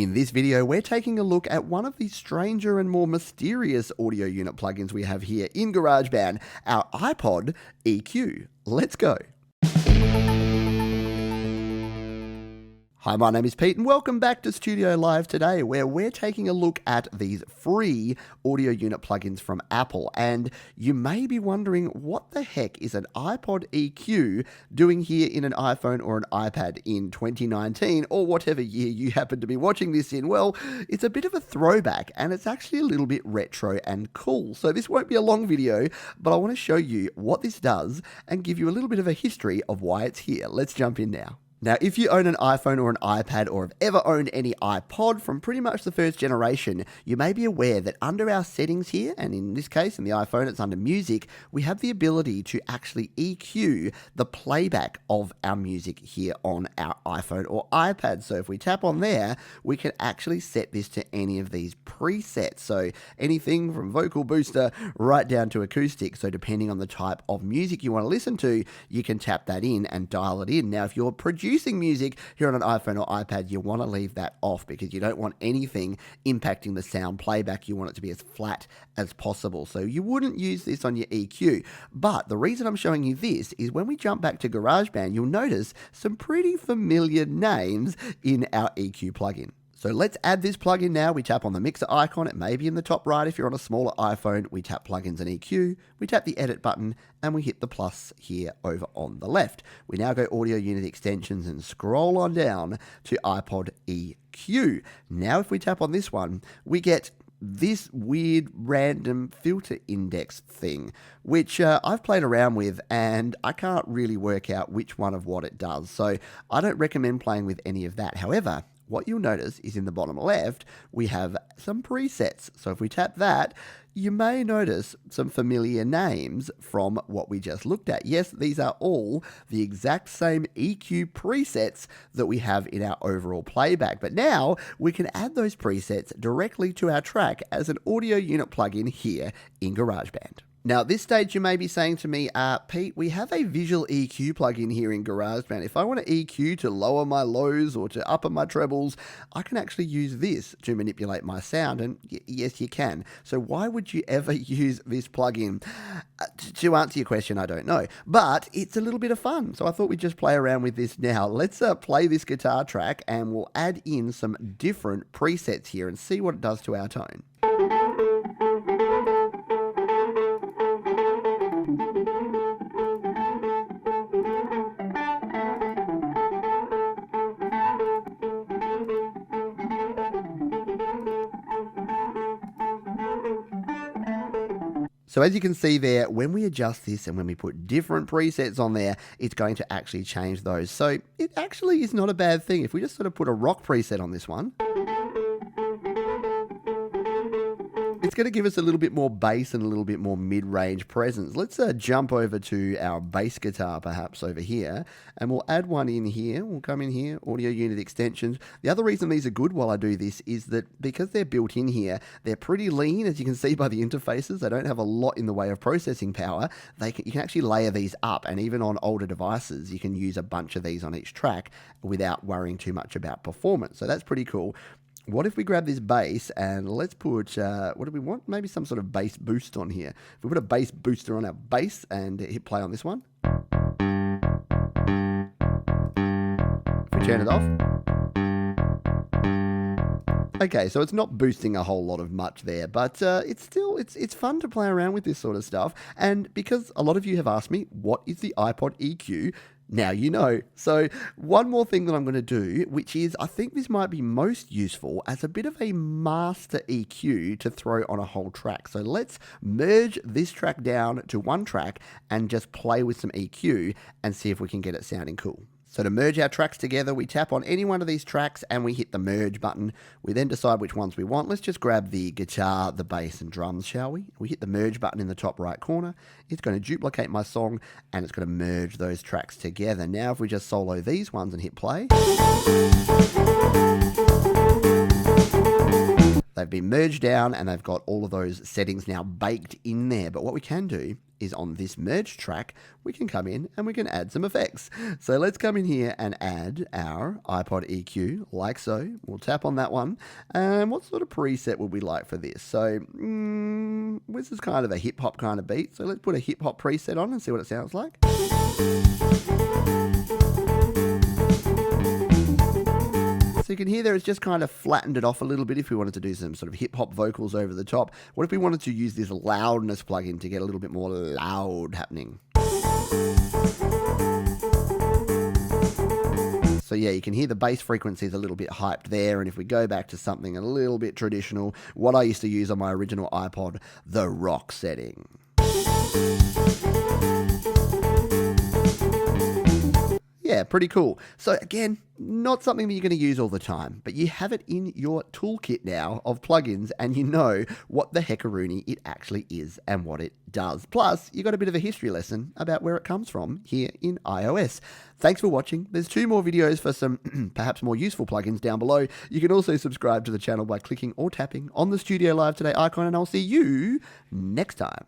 In this video, we're taking a look at one of the stranger and more mysterious audio unit plugins we have here in GarageBand, our iPod EQ. Let's go. Hi, my name is Pete and welcome back to Studio Live today, where we're taking a look at these free audio unit plugins from Apple. And you may be wondering, what the heck is an iPod EQ doing here in an iPhone or an iPad in 2019 or whatever year you happen to be watching this in? Well, it's a bit of a throwback and it's actually a little bit retro and cool. So this won't be a long video, but I want to show you what this does and give you a little bit of a history of why it's here. Let's jump in now. Now, if you own an iPhone or an iPad or have ever owned any iPod from pretty much the first generation, you may be aware that under our settings here, and in this case, in the iPhone, it's under music, we have the ability to actually EQ the playback of our music here on our iPhone or iPad. So if we tap on there, we can actually set this to any of these presets. So anything from vocal booster right down to acoustic. So depending on the type of music you want to listen to, you can tap that in and dial it in. Now, if you're producing music here on an iPhone or iPad, you want to leave that off because you don't want anything impacting the sound playback. You want it to be as flat as possible. So you wouldn't use this on your EQ. But the reason I'm showing you this is when we jump back to GarageBand, you'll notice some pretty familiar names in our EQ plugin. So let's add this plugin now. We tap on the mixer icon. It may be in the top right if you're on a smaller iPhone. We tap plugins and EQ. We tap the edit button and we hit the plus here over on the left. We now go audio unit extensions and scroll on down to iPod EQ. Now if we tap on this one, we get this weird random filter index thing, which I've played around with and I can't really work out which one of what it does. So I don't recommend playing with any of that. However, what you'll notice is in the bottom left, we have some presets. So if we tap that, you may notice some familiar names from what we just looked at. Yes, these are all the exact same EQ presets that we have in our overall playback. But now we can add those presets directly to our track as an audio unit plugin here in GarageBand. Now, at this stage, you may be saying to me, Pete, we have a visual EQ plugin here in GarageBand. If I want to EQ to lower my lows or to upper my trebles, I can actually use this to manipulate my sound. And yes, you can. So why would you ever use this plugin? To answer your question, I don't know. But it's a little bit of fun. So I thought we'd just play around with this now. Let's play this guitar track and we'll add in some different presets here and see what it does to our tone. So as you can see there, when we adjust this and when we put different presets on there, it's going to actually change those. So it actually is not a bad thing. If we just sort of put a rock preset on this one, it's going to give us a little bit more bass and a little bit more mid-range presence. Let's jump over to our bass guitar perhaps over here, and we'll add one in here. We'll come in here, audio unit extensions. The other reason these are good while I do this is that because they're built in here, they're pretty lean, as you can see by the interfaces. They don't have a lot in the way of processing power. You can actually layer these up, and even on older devices, you can use a bunch of these on each track without worrying too much about performance. So that's pretty cool. What if we grab this bass and let's put, what do we want? Maybe some sort of bass boost on here. If we put a bass booster on our bass and hit play on this one. If we turn it off. Okay, so it's not boosting a whole lot of much there, but it's fun to play around with this sort of stuff. And because a lot of you have asked me, what is the iPod EQ? Now you know. So one more thing that I'm going to do, which is I think this might be most useful as a bit of a master EQ to throw on a whole track. So let's merge this track down to one track and just play with some EQ and see if we can get it sounding cool. So to merge our tracks together, we tap on any one of these tracks and we hit the merge button. We then decide which ones we want. Let's just grab the guitar, the bass and drums, shall we? We hit the merge button in the top right corner. It's going to duplicate my song and it's going to merge those tracks together. Now if we just solo these ones and hit play, They've been merged down and they've got all of those settings now baked in there. But what we can do is on this merge track, we can come in and we can add some effects. So let's come in here and add our iPod EQ like so. We'll tap on that one. And what sort of preset would we like for this? So this is kind of a hip hop kind of beat. So let's put a hip hop preset on and see what it sounds like. So you can hear there it's just kind of flattened it off a little bit if we wanted to do some sort of hip-hop vocals over the top. What if we wanted to use this loudness plugin to get a little bit more loud happening? So yeah, you can hear the bass frequency is a little bit hyped there, and if we go back to something a little bit traditional, what I used to use on my original iPod, the rock setting. Yeah, pretty cool. So again, not something that you're going to use all the time, but you have it in your toolkit now of plugins and you know what the heckaroonie it actually is and what it does. Plus, you got a bit of a history lesson about where it comes from here in iOS. Thanks for watching. There's 2 more videos for some perhaps more useful plugins down below. You can also subscribe to the channel by clicking or tapping on the Studio Live Today icon, and I'll see you next time.